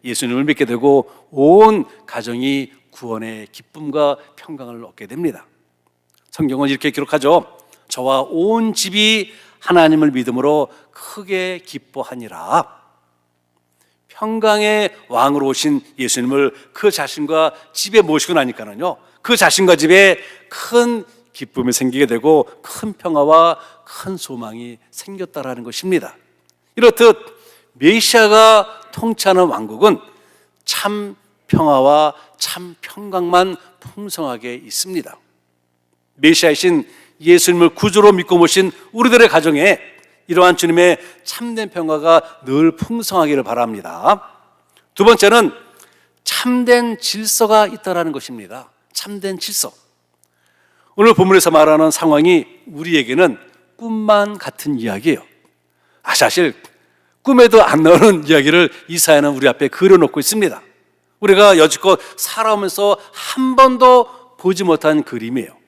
예수님을 믿게 되고 온 가정이 구원의 기쁨과 평강을 얻게 됩니다. 성경은 이렇게 기록하죠. 저와 온 집이 하나님을 믿음으로 크게 기뻐하니라. 평강의 왕으로 오신 예수님을 그 자신과 집에 모시고 나니까는요, 그 자신과 집에 큰 기쁨이 생기게 되고 큰 평화와 큰 소망이 생겼다라는 것입니다. 이렇듯 메시아가 통치하는 왕국은 참 평화와 참 평강만 풍성하게 있습니다. 메시아이신 예수님을 구주로 믿고 모신 우리들의 가정에 이러한 주님의 참된 평화가 늘 풍성하기를 바랍니다. 두 번째는 참된 질서가 있다라는 것입니다. 참된 질서. 오늘 본문에서 말하는 상황이 우리에게는 꿈만 같은 이야기예요. 사실 꿈에도 안 나오는 이야기를 이사야는 우리 앞에 그려놓고 있습니다. 우리가 여지껏 살아오면서 한 번도 보지 못한 그림이에요.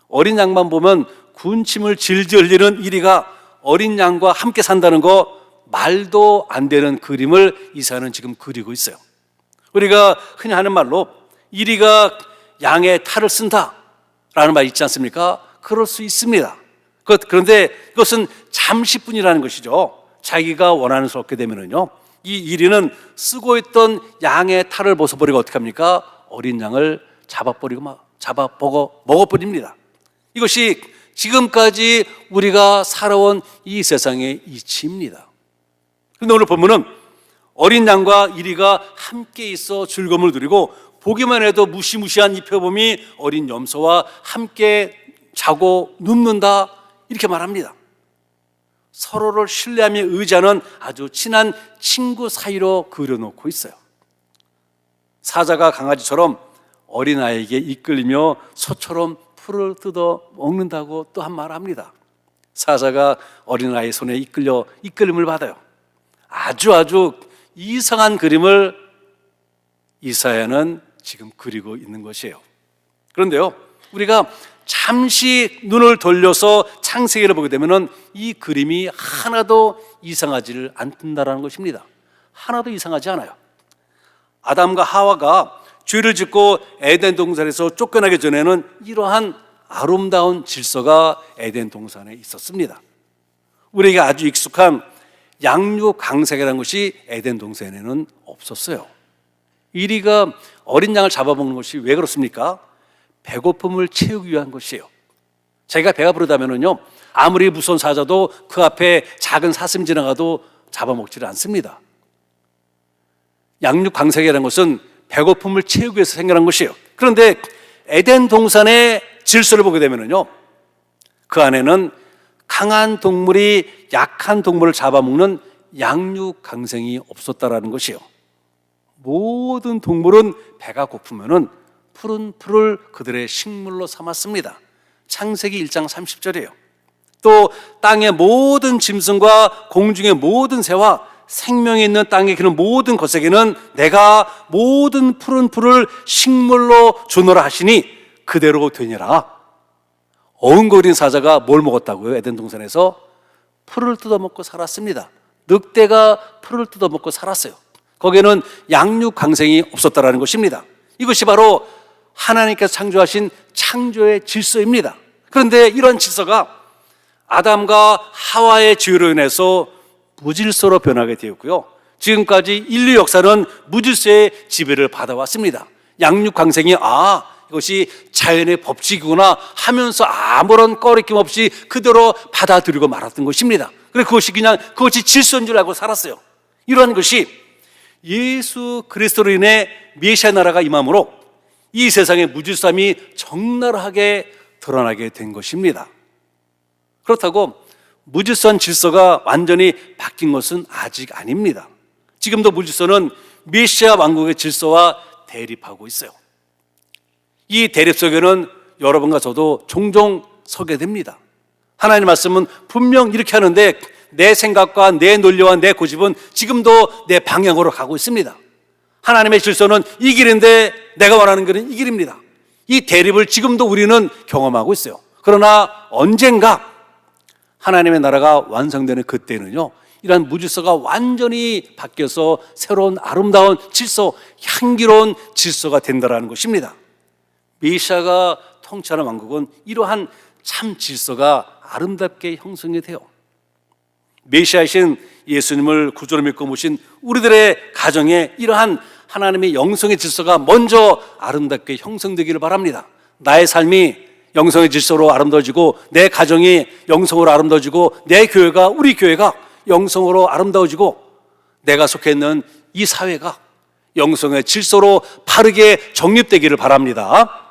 어린 양만 보면 군침을 질질 흘리는 이리가 어린 양과 함께 산다는 거 말도 안 되는 그림을 이사야는 지금 그리고 있어요. 우리가 흔히 하는 말로 이리가 양의 탈을 쓴다 라는 말 있지 않습니까? 그럴 수 있습니다. 그런데 그것은 잠시뿐이라는 것이죠. 자기가 원하는 수 얻게 되면은요, 이 이리는 쓰고 있던 양의 탈을 벗어버리고 어떻게 합니까? 어린 양을 먹어버립니다. 이것이 지금까지 우리가 살아온 이 세상의 이치입니다. 그런데 오늘 보면은 어린 양과 이리가 함께 있어 즐거움을 누리고 보기만 해도 무시무시한 이 표범이 어린 염소와 함께 자고 눕는다, 이렇게 말합니다. 서로를 신뢰하며 의지하는 아주 친한 친구 사이로 그려놓고 있어요. 사자가 강아지처럼 어린아이에게 이끌리며 소처럼 풀을 뜯어 먹는다고 또 한 말 합니다. 사자가 어린아이 손에 이끌림을 받아요. 아주 이상한 그림을 이사야는 지금 그리고 있는 것이에요. 그런데요, 우리가 잠시 눈을 돌려서 창세기를 보게 되면 이 그림이 하나도 이상하지를 않는다는 것입니다. 하나도 이상하지 않아요. 아담과 하와가 죄를 짓고 에덴 동산에서 쫓겨나기 전에는 이러한 아름다운 질서가 에덴 동산에 있었습니다. 우리에게 아주 익숙한 양육강색이라는 것이 에덴 동산에는 없었어요. 이리가 어린 양을 잡아먹는 것이 왜 그렇습니까? 배고픔을 채우기 위한 것이에요. 자기가 배가 부르다면은요, 아무리 무서운 사자도 그 앞에 작은 사슴 지나가도 잡아먹지를 않습니다. 양육강색이라는 것은 배고픔을 채우기 위해서 생겨난 것이에요. 그런데 에덴 동산의 질서를 보게 되면은요, 그 안에는 강한 동물이 약한 동물을 잡아먹는 양육강생이 없었다라는 것이에요. 모든 동물은 배가 고프면은 푸른 풀을 그들의 식물로 삼았습니다. 창세기 1장 30절이에요. 또 땅의 모든 짐승과 공중의 모든 새와 생명이 있는 땅에 기는 모든 것에게는 내가 모든 푸른 풀을 식물로 주노라 하시니 그대로 되니라. 어흥거린 사자가 뭘 먹었다고요? 에덴 동산에서 풀을 뜯어먹고 살았습니다. 늑대가 풀을 뜯어먹고 살았어요. 거기에는 양육강생이 없었다라는 것입니다. 이것이 바로 하나님께서 창조하신 창조의 질서입니다. 그런데 이런 질서가 아담과 하와의 죄로 인해서 무질서로 변하게 되었고요, 지금까지 인류 역사는 무질서의 지배를 받아왔습니다. 양육강생이 이것이 자연의 법칙이구나 하면서 아무런 꺼리낌 없이 그대로 받아들이고 말았던 것입니다. 그래서 그것이 질서인 줄 알고 살았어요. 이러한 것이 예수 그리스도로 인해 메시아 나라가 임함으로 이 세상의 무질서함이 적나라하게 드러나게 된 것입니다. 그렇다고 무질서한 질서가 완전히 바뀐 것은 아직 아닙니다. 지금도 무질서는 메시아 왕국의 질서와 대립하고 있어요. 이 대립 속에는 여러분과 저도 종종 서게 됩니다. 하나님 말씀은 분명 이렇게 하는데 내 생각과 내 논리와 내 고집은 지금도 내 방향으로 가고 있습니다. 하나님의 질서는 이 길인데 내가 원하는 길은 이 길입니다. 이 대립을 지금도 우리는 경험하고 있어요. 그러나 언젠가 하나님의 나라가 완성되는 그때는요, 이러한 무질서가 완전히 바뀌어서 새로운 아름다운 질서, 향기로운 질서가 된다는 것입니다. 메시아가 통치하는 왕국은 이러한 참 질서가 아름답게 형성이 돼요. 메시아이신 예수님을 구주로 믿고 모신 우리들의 가정에 이러한 하나님의 영성의 질서가 먼저 아름답게 형성되기를 바랍니다. 나의 삶이 영성의 질서로 아름다워지고, 내 가정이 영성으로 아름다워지고, 내 교회가, 우리 교회가 영성으로 아름다워지고, 내가 속해 있는 이 사회가 영성의 질서로 바르게 정립되기를 바랍니다.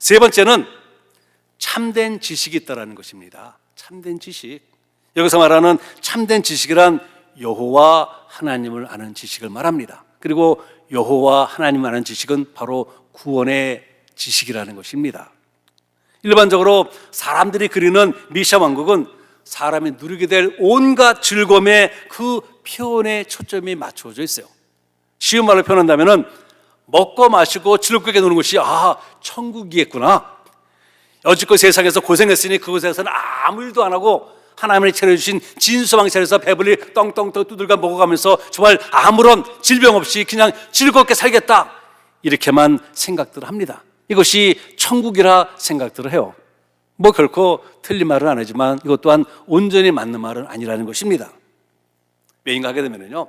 세 번째는 참된 지식이 있다는 것입니다. 참된 지식. 여기서 말하는 참된 지식이란 여호와 하나님을 아는 지식을 말합니다. 그리고 여호와 하나님을 아는 지식은 바로 구원의 지식이라는 것입니다. 일반적으로 사람들이 그리는 메시아 왕국은 사람이 누리게 될 온갖 즐거움의 그 표현에 초점이 맞춰져 있어요. 쉬운 말로 표현한다면 먹고 마시고 즐겁게 노는 것이 천국이겠구나. 여지껏 세상에서 고생했으니 그곳에서는 아무 일도 안 하고 하나님이 차려주신 진수방찬에서 배불리 떵떵 두들겨 먹어가면서 정말 아무런 질병 없이 그냥 즐겁게 살겠다, 이렇게만 생각들을 합니다. 이것이 천국이라 생각들을 해요. 뭐 결코 틀린 말은 안 하지만 이것 또한 온전히 맞는 말은 아니라는 것입니다. 왜인가 하게 되면요,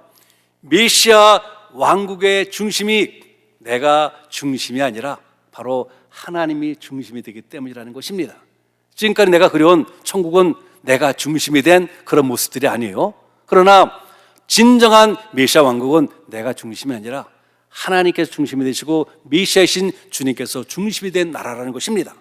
메시아 왕국의 중심이 내가 중심이 아니라 바로 하나님이 중심이 되기 때문이라는 것입니다. 지금까지 내가 그려온 천국은 내가 중심이 된 그런 모습들이 아니에요. 그러나 진정한 메시아 왕국은 내가 중심이 아니라 하나님께서 중심이 되시고 메시아이신 주님께서 중심이 된 나라라는 것입니다.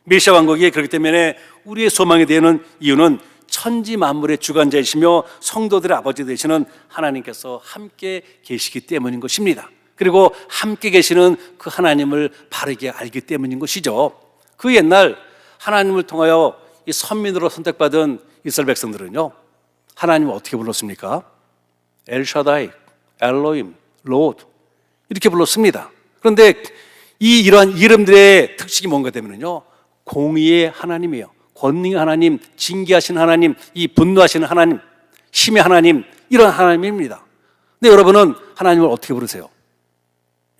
메시아 왕국이 그렇기 때문에 우리의 소망이 되는 이유는 천지 만물의 주관자이시며 성도들의 아버지 되시는 하나님께서 함께 계시기 때문인 것입니다. 그리고 함께 계시는 그 하나님을 바르게 알기 때문인 것이죠. 그 옛날 하나님을 통하여 이 선민으로 선택받은 이스라엘 백성들은요, 하나님을 어떻게 불렀습니까? 엘샤다이, 엘로임, 로드 이렇게 불렀습니다. 그런데 이러한 이름들의 특징이 뭔가 되면요, 공의의 하나님이에요. 권능의 하나님, 징계하시는 하나님, 이 분노하시는 하나님, 힘의 하나님, 이런 하나님입니다. 근데 여러분은 하나님을 어떻게 부르세요?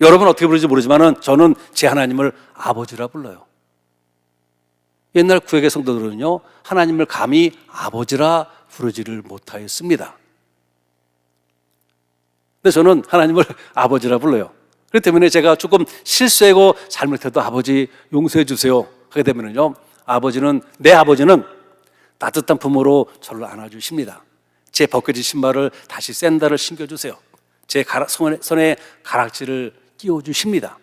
여러분 어떻게 부르는지 모르지만 저는 제 하나님을 아버지라 불러요. 옛날 구약의 성도들은요, 하나님을 감히 아버지라 부르지를 못하였습니다. 근데 저는 하나님을 아버지라 불러요. 그렇기 때문에 제가 조금 실수하고 잘못해도 아버지 용서해 주세요 하게 되면요, 내 아버지는 따뜻한 품으로 저를 안아주십니다. 제 벗겨진 신발을 다시 샌들을 신겨주세요. 제 손에 가락지를 끼워주십니다.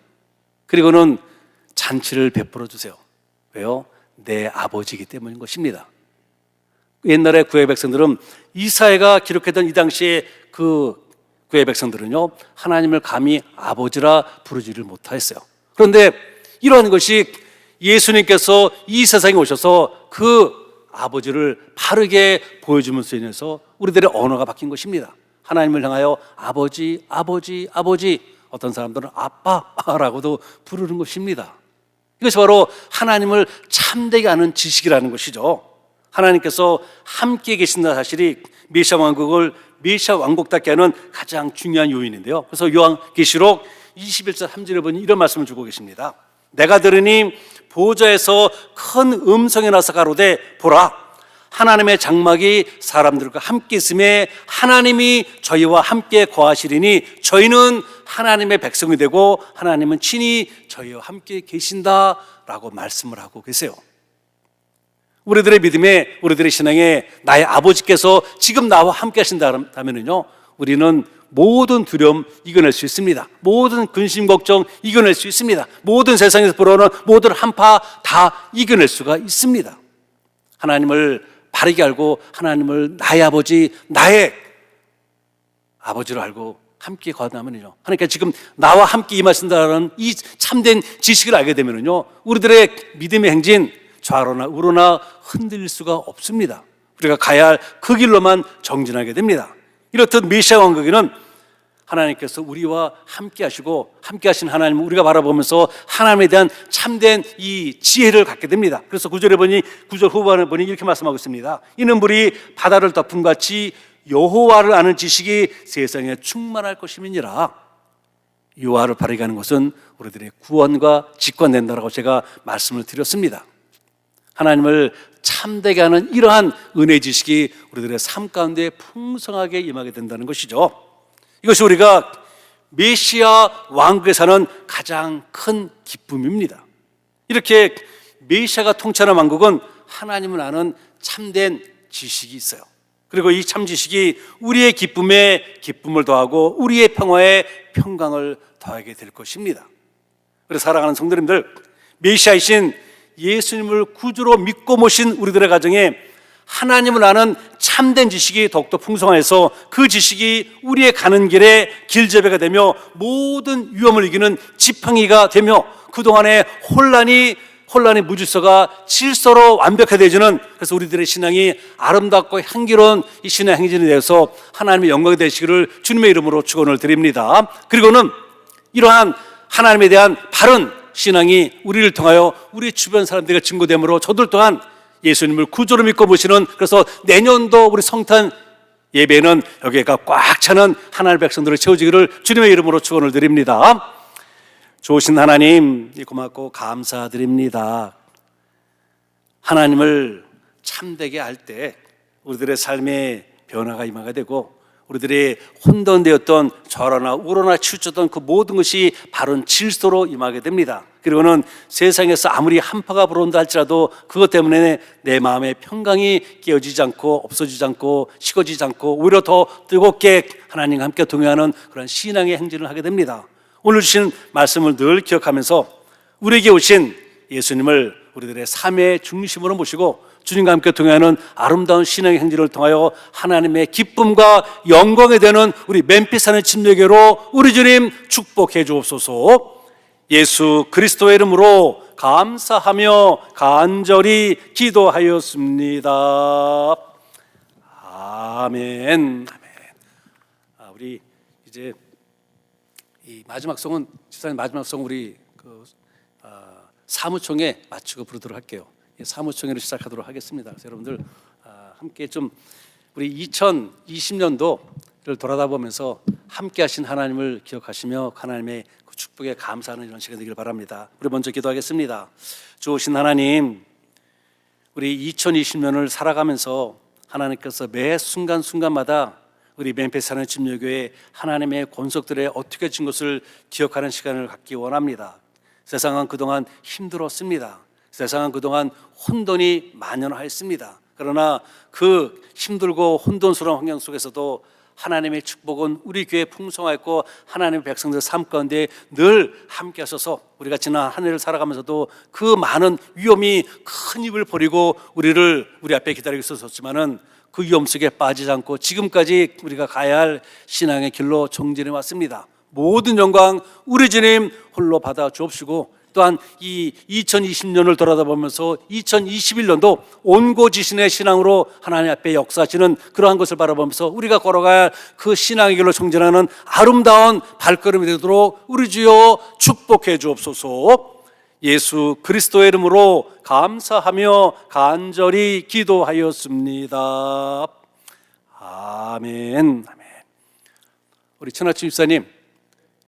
그리고는 잔치를 베풀어 주세요. 왜요? 내 아버지이기 때문인 것입니다. 옛날에 구약 백성들은 이사야가 기록했던 이 당시에 그 구약 백성들은요, 하나님을 감히 아버지라 부르지를 못하였어요. 그런데 이러한 것이 예수님께서 이 세상에 오셔서 그 아버지를 바르게 보여주면서 인해서 우리들의 언어가 바뀐 것입니다. 하나님을 향하여 아버지, 아버지, 아버지, 어떤 사람들은 아빠라고도 부르는 것입니다. 이것이 바로 하나님을 참되게 아는 지식이라는 것이죠. 하나님께서 함께 계신다는 사실이 메시아 왕국을 메시아 왕국답게 하는 가장 중요한 요인인데요. 그래서 요한계시록 21절 3절에 보니 이런 말씀을 주고 계십니다. 내가 들으니 보좌에서 큰 음성이 나서 가로되 보라, 하나님의 장막이 사람들과 함께 있음에 하나님이 저희와 함께 거하시리니 저희는 하나님의 백성이 되고 하나님은 친히 저희와 함께 계신다라고 말씀을 하고 계세요. 우리들의 믿음에, 우리들의 신앙에 나의 아버지께서 지금 나와 함께 하신다면요, 우리는 모든 두려움 이겨낼 수 있습니다. 모든 근심 걱정 이겨낼 수 있습니다. 모든 세상에서 불어오는 모든 한파 다 이겨낼 수가 있습니다. 하나님을 바르게 알고 하나님을 나의 아버지, 나의 아버지로 알고 함께 거하면요, 하나님께서 지금 나와 함께 임하신다는 이 참된 지식을 알게 되면요, 우리들의 믿음의 행진 좌로나 우로나 흔들릴 수가 없습니다. 우리가 가야 할 그 길로만 정진하게 됩니다. 이렇듯 메시아 왕국에는 하나님께서 우리와 함께 하시고 함께 하신 하나님을 우리가 바라보면서 하나님에 대한 참된 이 지혜를 갖게 됩니다. 그래서 9절에 보니, 9절 후반에 보니 이렇게 말씀하고 있습니다. 이는 물이 바다를 덮은 같이 여호와를 아는 지식이 세상에 충만할 것임이니라. 여호와를 바르게 하는 것은 우리들의 구원과 직관된다라고 제가 말씀을 드렸습니다. 하나님을 참되게 하는 이러한 은혜 지식이 우리들의 삶 가운데 풍성하게 임하게 된다는 것이죠. 이것이 우리가 메시아 왕국에 사는 가장 큰 기쁨입니다. 이렇게 메시아가 통치하는 왕국은 하나님을 아는 참된 지식이 있어요. 그리고 이 참 지식이 우리의 기쁨에 기쁨을 더하고 우리의 평화에 평강을 더하게 될 것입니다. 그래서 사랑하는 성도님들, 메시아이신 예수님을 구주로 믿고 모신 우리들의 가정에 하나님을 아는 참된 지식이 더욱더 풍성해서 그 지식이 우리의 가는 길에 길잡이가 되며 모든 위험을 이기는 지팡이가 되며 그동안의 혼란의 무질서가 질서로 완벽화되어지는, 그래서 우리들의 신앙이 아름답고 향기로운 이 신앙 행진에 대해서 하나님의 영광이 되시기를 주님의 이름으로 축원을 드립니다. 그리고는 이러한 하나님에 대한 바른 신앙이 우리를 통하여 우리 주변 사람들에게 증거되므로 저들 또한 예수님을 구주로 믿고 모시는, 그래서 내년도 우리 성탄 예배는 여기가 꽉 차는 하나님의 백성들을 채워지기를 주님의 이름으로 축원을 드립니다. 좋으신 하나님, 고맙고 감사드립니다. 하나님을 참되게 할 때 우리들의 삶에 변화가 임하게 되고 우리들의 혼돈되었던 좌로나 우로나 치우쳤던 그 모든 것이 바른 질서로 임하게 됩니다. 그리고는 세상에서 아무리 한파가 불어온다 할지라도 그것 때문에 내 마음의 평강이 깨어지지 않고 없어지지 않고 식어지지 않고 오히려 더 뜨겁게 하나님과 함께 동행하는 그런 신앙의 행진을 하게 됩니다. 오늘 주신 말씀을 늘 기억하면서 우리에게 오신 예수님을 우리들의 삶의 중심으로 모시고 주님과 함께 동행하는 아름다운 신앙의 행진을 통하여 하나님의 기쁨과 영광이 되는 우리 멤피스하는 침례교로 우리 주님 축복해 주옵소서. 예수 그리스도의 이름으로 감사하며 간절히 기도하였습니다. 아멘. 우리 이제 이 마지막 송은 집사님 마지막 송 우리 사무총회 마치고 부르도록 할게요. 사무총회를 시작하도록 하겠습니다. 그래서 여러분들 함께 좀 우리 2020년도를 돌아다 보면서 함께하신 하나님을 기억하시며 하나님의 그 축복에 감사하는 이런 시간 되기를 바랍니다. 우리 먼저 기도하겠습니다. 좋으신 하나님, 우리 2020년을 살아가면서 하나님께서 매 순간순간마다 우리 멤피스 하는 침례교회 하나님의 권속들에 어떻게 진 것을 기억하는 시간을 갖기 원합니다. 세상은 그동안 힘들었습니다. 세상은 그동안 혼돈이 만연하였습니다. 그러나 그 힘들고 혼돈스러운 환경 속에서도 하나님의 축복은 우리 교회에 풍성하였고 하나님의 백성들 삶 가운데 늘 함께 하셔서 우리가 지난 한 해를 살아가면서도 그 많은 위험이 큰 입을 버리고 우리 앞에 기다리고 있었지만은 그 위험 속에 빠지지 않고 지금까지 우리가 가야 할 신앙의 길로 정진해 왔습니다. 모든 영광 우리 주님 홀로 받아 주옵시고 또한 이 2020년을 돌아다보면서 2021년도 온고지신의 신앙으로 하나님 앞에 역사하시는 그러한 것을 바라보면서 우리가 걸어가야 할 그 신앙의 길로 정진하는 아름다운 발걸음이 되도록 우리 주여 축복해 주옵소서. 예수 그리스도의 이름으로 감사하며 간절히 기도하였습니다. 아멘. 우리 천하치 집사님